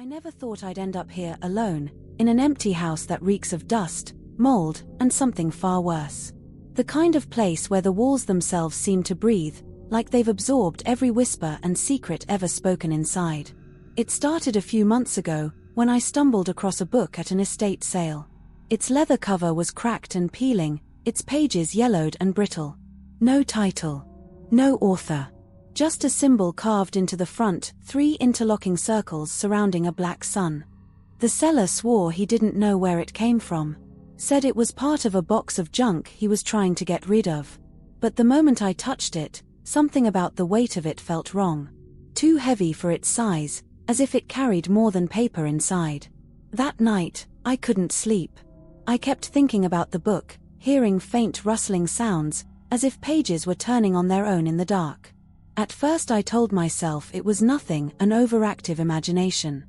never thought I'd end up here alone, in an empty house that reeks of dust, mold, and something far worse. The kind of place where the walls themselves seem to breathe, like they've absorbed every whisper and secret ever spoken inside. It started a few months ago, when I stumbled across a book at an estate sale. Its leather cover was cracked and peeling, its pages yellowed and brittle. No title. No author. Just a symbol carved into the front, 3 interlocking circles surrounding a black sun. The seller swore he didn't know where it came from. Said it was part of a box of junk he was trying to get rid of. But the moment I touched it, something about the weight of it felt wrong. Too heavy for its size, as if it carried more than paper inside. That night, I couldn't sleep. I kept thinking about the book, hearing faint rustling sounds, as if pages were turning on their own in the dark. At first I told myself it was nothing, an overactive imagination.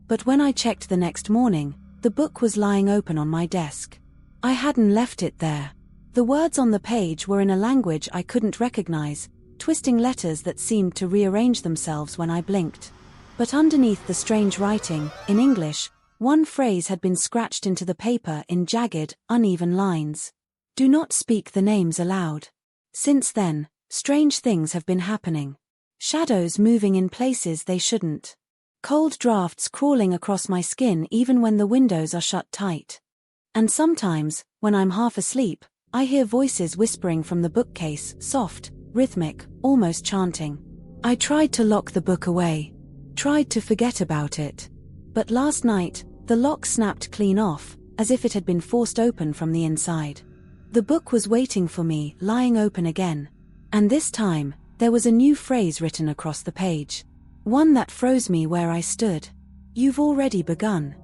But when I checked the next morning, the book was lying open on my desk. I hadn't left it there. The words on the page were in a language I couldn't recognize, twisting letters that seemed to rearrange themselves when I blinked. But underneath the strange writing, in English, one phrase had been scratched into the paper in jagged, uneven lines. Do not speak the names aloud. Since then, strange things have been happening. Shadows moving in places they shouldn't. Cold drafts crawling across my skin even when the windows are shut tight. And sometimes, when I'm half asleep, I hear voices whispering from the bookcase, soft, rhythmic, almost chanting. I tried to lock the book away. Tried to forget about it. But last night, the lock snapped clean off, as if it had been forced open from the inside. The book was waiting for me, lying open again. And this time, there was a new phrase written across the page. One that froze me where I stood. You've already begun.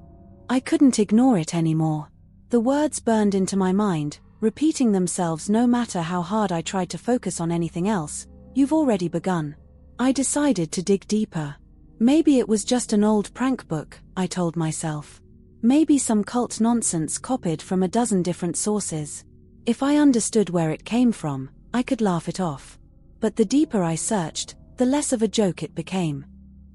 I couldn't ignore it anymore. The words burned into my mind, repeating themselves no matter how hard I tried to focus on anything else. You've already begun. I decided to dig deeper. Maybe it was just an old prank book, I told myself. Maybe some cult nonsense copied from a dozen different sources. If I understood where it came from, I could laugh it off. But the deeper I searched, the less of a joke it became.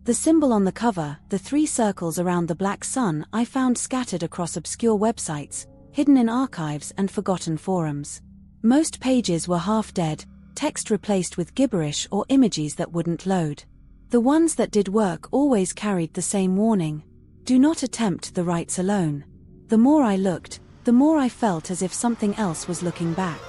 The symbol on the cover, the 3 circles around the black sun, I found scattered across obscure websites, hidden in archives and forgotten forums. Most pages were half dead, text replaced with gibberish or images that wouldn't load. The ones that did work always carried the same warning. Do not attempt the rights alone. The more I looked, the more I felt as if something else was looking back.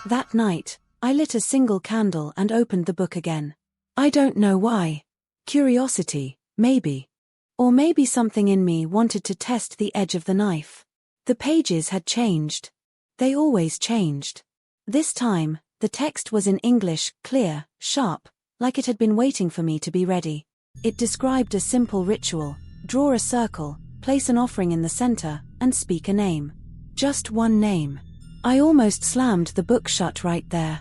That night, I lit a single candle and opened the book again. I don't know why. Curiosity, maybe. Or maybe something in me wanted to test the edge of the knife. The pages had changed. They always changed. This time, the text was in English, clear, sharp, like it had been waiting for me to be ready. It described a simple ritual: draw a circle, place an offering in the center, and speak a name. Just one name. I almost slammed the book shut right there.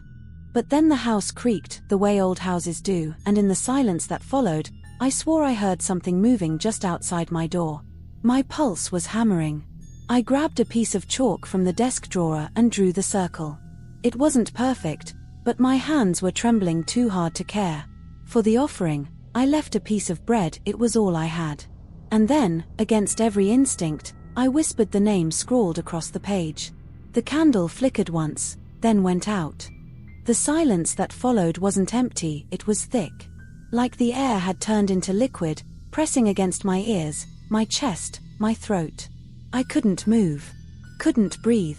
But then the house creaked, the way old houses do, and in the silence that followed, I swore I heard something moving just outside my door. My pulse was hammering. I grabbed a piece of chalk from the desk drawer and drew the circle. It wasn't perfect, but my hands were trembling too hard to care. For the offering, I left a piece of bread, it was all I had. And then, against every instinct, I whispered the name scrawled across the page. The candle flickered once, then went out. The silence that followed wasn't empty, it was thick. Like the air had turned into liquid, pressing against my ears, my chest, my throat. I couldn't move. Couldn't breathe.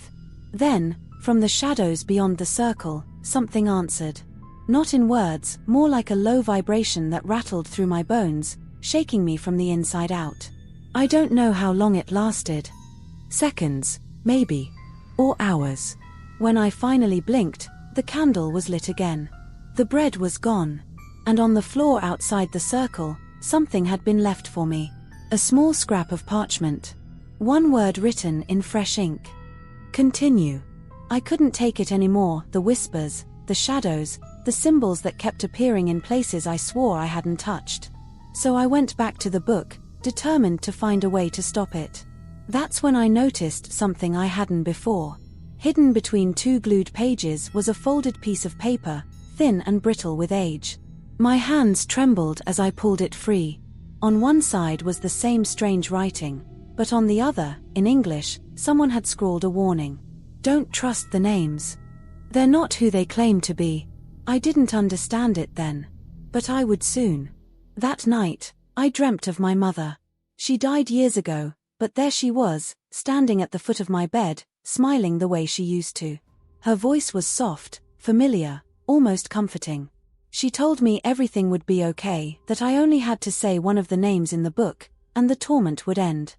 Then, from the shadows beyond the circle, something answered. Not in words, more like a low vibration that rattled through my bones, shaking me from the inside out. I don't know how long it lasted. Seconds, maybe. Or hours. When I finally blinked, the candle was lit again. The bread was gone. And on the floor outside the circle, something had been left for me. A small scrap of parchment. One word written in fresh ink. Continue. I couldn't take it anymore, the whispers, the shadows, the symbols that kept appearing in places I swore I hadn't touched. So I went back to the book, determined to find a way to stop it. That's when I noticed something I hadn't before. Hidden between 2 glued pages was a folded piece of paper, thin and brittle with age. My hands trembled as I pulled it free. On one side was the same strange writing, but on the other, in English, someone had scrawled a warning. Don't trust the names. They're not who they claim to be. I didn't understand it then. But I would soon. That night, I dreamt of my mother. She died years ago, but there she was, standing at the foot of my bed, smiling the way she used to. Her voice was soft, familiar, almost comforting. She told me everything would be okay, that I only had to say one of the names in the book, and the torment would end.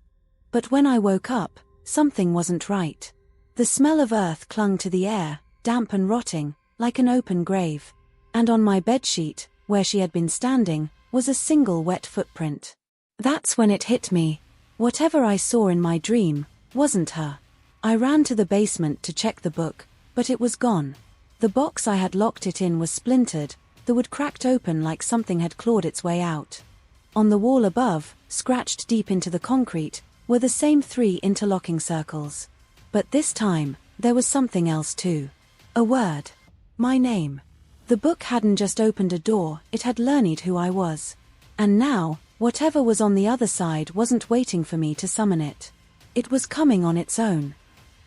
But when I woke up, something wasn't right. The smell of earth clung to the air, damp and rotting, like an open grave. And on my bedsheet, where she had been standing, was a single wet footprint. That's when it hit me. Whatever I saw in my dream wasn't her. I ran to the basement to check the book, but it was gone. The box I had locked it in was splintered, the wood cracked open like something had clawed its way out. On the wall above, scratched deep into the concrete, were the same 3 interlocking circles. But this time, there was something else too. A word. My name. The book hadn't just opened a door, it had learned who I was. And now, whatever was on the other side wasn't waiting for me to summon it. It was coming on its own.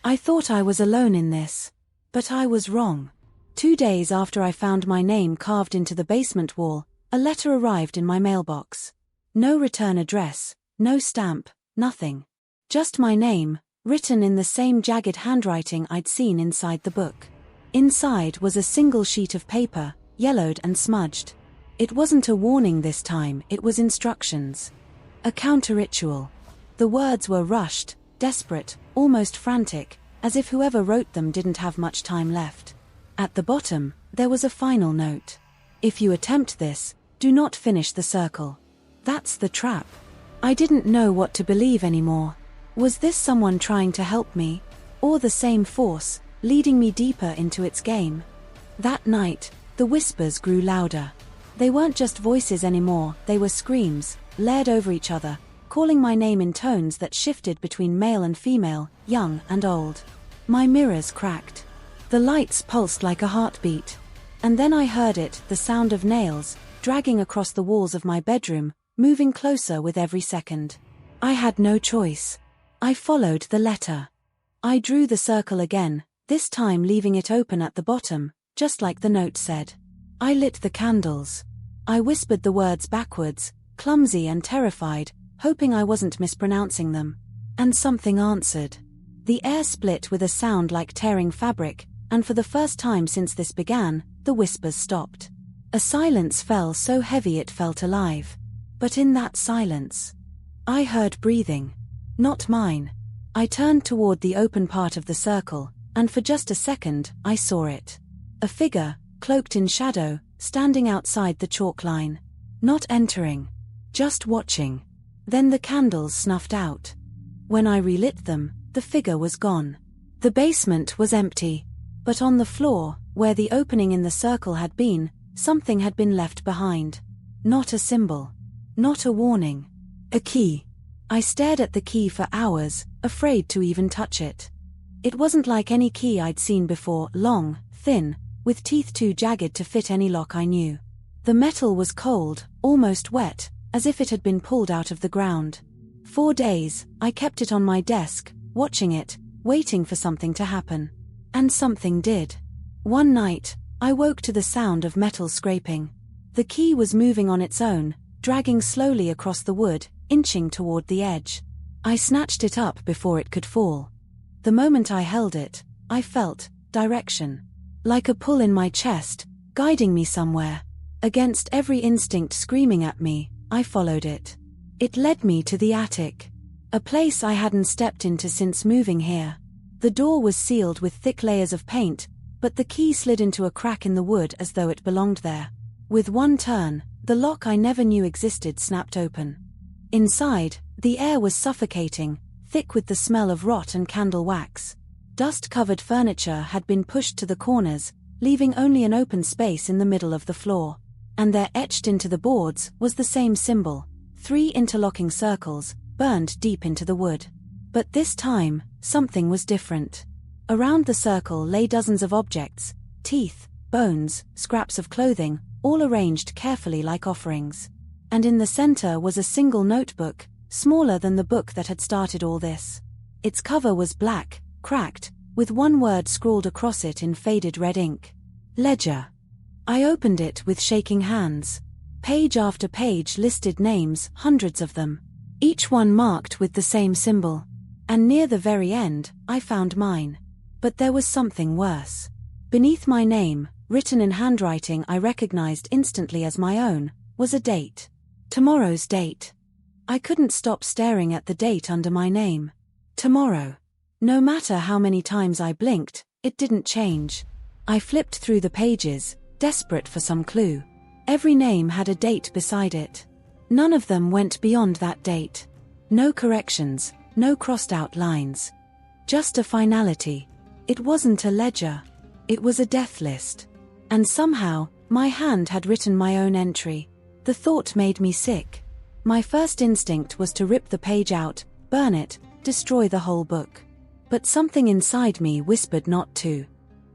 I thought I was alone in this. But I was wrong. 2 days after I found my name carved into the basement wall, a letter arrived in my mailbox. No return address, no stamp, nothing. Just my name, written in the same jagged handwriting I'd seen inside the book. Inside was a single sheet of paper, yellowed and smudged. It wasn't a warning this time, it was instructions. A counter-ritual. The words were rushed, desperate, almost frantic, as if whoever wrote them didn't have much time left. At the bottom, there was a final note. If you attempt this, do not finish the circle. That's the trap. I didn't know what to believe anymore. Was this someone trying to help me? Or the same force, leading me deeper into its game? That night, the whispers grew louder. They weren't just voices anymore, they were screams, layered over each other, calling my name in tones that shifted between male and female, young and old. My mirrors cracked. The lights pulsed like a heartbeat. And then I heard it, the sound of nails, dragging across the walls of my bedroom, moving closer with every second. I had no choice. I followed the letter. I drew the circle again, this time leaving it open at the bottom, just like the note said. I lit the candles. I whispered the words backwards, clumsy and terrified, hoping I wasn't mispronouncing them. And something answered. The air split with a sound like tearing fabric, and for the first time since this began, the whispers stopped. A silence fell so heavy it felt alive. But in that silence, I heard breathing. Not mine. I turned toward the open part of the circle, and for just a second, I saw it. A figure, cloaked in shadow, standing outside the chalk line. Not entering. Just watching. Then the candles snuffed out. When I relit them, the figure was gone. The basement was empty. But on the floor, where the opening in the circle had been, something had been left behind. Not a symbol. Not a warning. A key. I stared at the key for hours, afraid to even touch it. It wasn't like any key I'd seen before, long, thin, with teeth too jagged to fit any lock I knew. The metal was cold, almost wet, as if it had been pulled out of the ground. 4 days, I kept it on my desk, watching it, waiting for something to happen. And something did. One night, I woke to the sound of metal scraping. The key was moving on its own, dragging slowly across the wood, inching toward the edge. I snatched it up before it could fall. The moment I held it, I felt direction. Like a pull in my chest, guiding me somewhere. Against every instinct screaming at me, I followed it. It led me to the attic. A place I hadn't stepped into since moving here. The door was sealed with thick layers of paint, but the key slid into a crack in the wood as though it belonged there. With one turn, the lock I never knew existed snapped open. Inside, the air was suffocating, thick with the smell of rot and candle wax. Dust-covered furniture had been pushed to the corners, leaving only an open space in the middle of the floor. And there, etched into the boards, was the same symbol, 3 interlocking circles, burned deep into the wood. But this time, something was different. Around the circle lay dozens of objects, teeth, bones, scraps of clothing, all arranged carefully like offerings. and in the center was a single notebook, smaller than the book that had started all this. Its cover was black, cracked, with one word scrawled across it in faded red ink. Ledger. I opened it with shaking hands. Page after page listed names, hundreds of them. Each one marked with the same symbol. And near the very end, I found mine. But there was something worse. Beneath my name, written in handwriting I recognized instantly as my own, was a date. Tomorrow's date. I couldn't stop staring at the date under my name. Tomorrow. No matter how many times I blinked, it didn't change. I flipped through the pages, desperate for some clue. Every name had a date beside it. None of them went beyond that date. No corrections, no crossed-out lines. Just a finality. It wasn't a ledger. It was a death list. And somehow, my hand had written my own entry. The thought made me sick. My first instinct was to rip the page out, burn it, destroy the whole book. But something inside me whispered not to.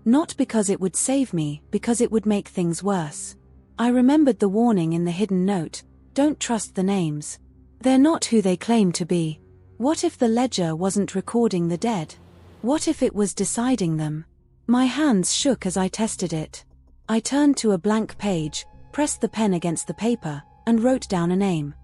Not because it would save me, because it would make things worse. I remembered the warning in the hidden note, don't trust the names. They're not who they claim to be. What if the ledger wasn't recording the dead? What if it was deciding them? My hands shook as I tested it. I turned to a blank page, pressed the pen against the paper, and wrote down a name.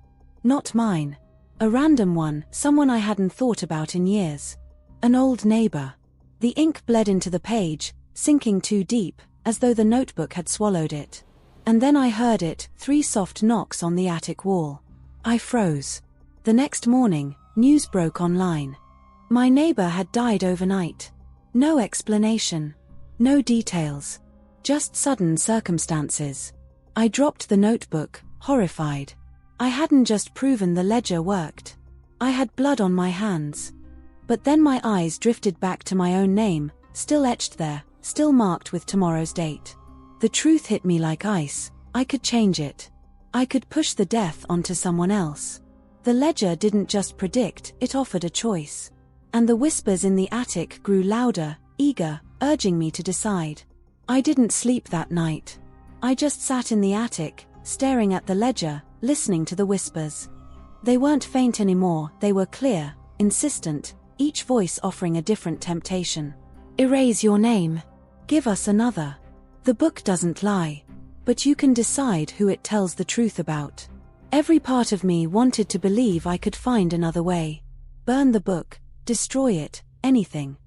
Not mine. A random one, someone I hadn't thought about in years. An old neighbor. The ink bled into the page, sinking too deep, as though the notebook had swallowed it. And then I heard it, 3 soft knocks on the attic wall. I froze. The next morning, news broke online. My neighbor had died overnight. No explanation. No details. Just sudden circumstances. I dropped the notebook, horrified. I hadn't just proven the ledger worked. I had blood on my hands. But then my eyes drifted back to my own name, still etched there, still marked with tomorrow's date. The truth hit me like ice. I could change it. I could push the death onto someone else. The ledger didn't just predict, it offered a choice. And the whispers in the attic grew louder, eager, urging me to decide. I didn't sleep that night. I just sat in the attic, staring at the ledger, listening to the whispers. They weren't faint anymore, they were clear, insistent, each voice offering a different temptation. Erase your name. Give us another. The book doesn't lie. But you can decide who it tells the truth about. Every part of me wanted to believe I could find another way. Burn the book, destroy it, anything.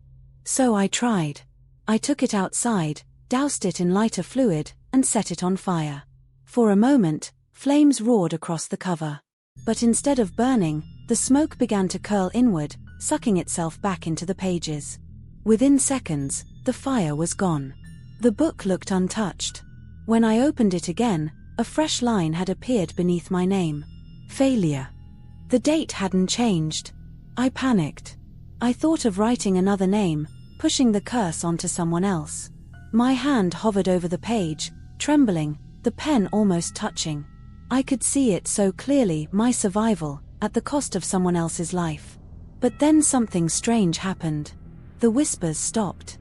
So I tried. I took it outside, doused it in lighter fluid, and set it on fire. For a moment, flames roared across the cover. But instead of burning, the smoke began to curl inward, sucking itself back into the pages. Within seconds, the fire was gone. The book looked untouched. When I opened it again, a fresh line had appeared beneath my name. Failure. The date hadn't changed. I panicked. I thought of writing another name, pushing the curse onto someone else. My hand hovered over the page, trembling, the pen almost touching. I could see it so clearly, my survival, at the cost of someone else's life. But then something strange happened. The whispers stopped.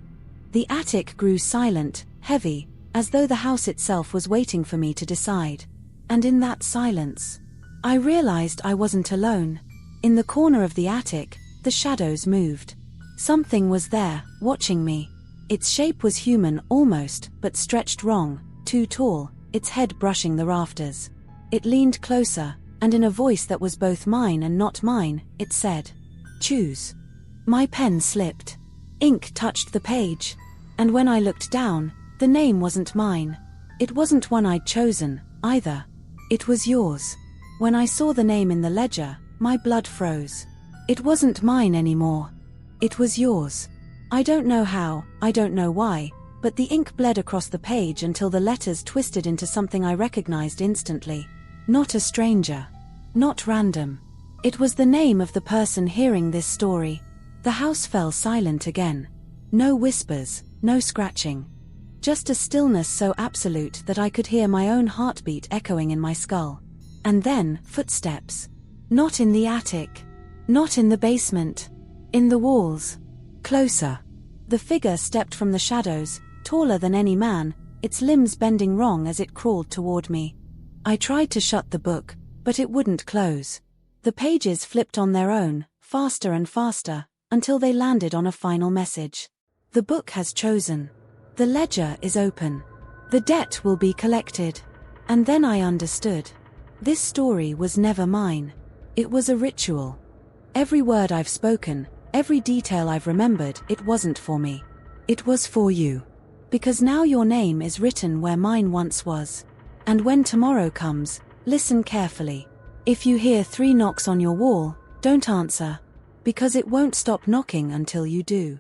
The attic grew silent, heavy, as though the house itself was waiting for me to decide. And in that silence, I realized I wasn't alone. In the corner of the attic, the shadows moved. Something was there, watching me. Its shape was human almost, but stretched wrong, too tall, its head brushing the rafters. It leaned closer, and in a voice that was both mine and not mine, it said, "Choose." My pen slipped. Ink touched the page. And when I looked down, the name wasn't mine. It wasn't one I'd chosen, either. It was yours. When I saw the name in the ledger, my blood froze. It wasn't mine anymore. It was yours. I don't know how, I don't know why, but the ink bled across the page until the letters twisted into something I recognized instantly. Not a stranger. Not random. It was the name of the person hearing this story. The house fell silent again. No whispers, no scratching. Just a stillness so absolute that I could hear my own heartbeat echoing in my skull. And then, footsteps. Not in the attic. Not in the basement. In the walls. Closer. The figure stepped from the shadows, taller than any man, its limbs bending wrong as it crawled toward me. I tried to shut the book, But it wouldn't close. The pages flipped on their own, faster and faster, until they landed on a final message. The book has chosen. The ledger is open. The debt will be collected. And then I understood. This story was never mine. It was a ritual. Every word I've spoken, every detail I've remembered, it wasn't for me. It was for you. Because now your name is written where mine once was. And when tomorrow comes, listen carefully. If you hear 3 knocks on your wall, don't answer. Because it won't stop knocking until you do.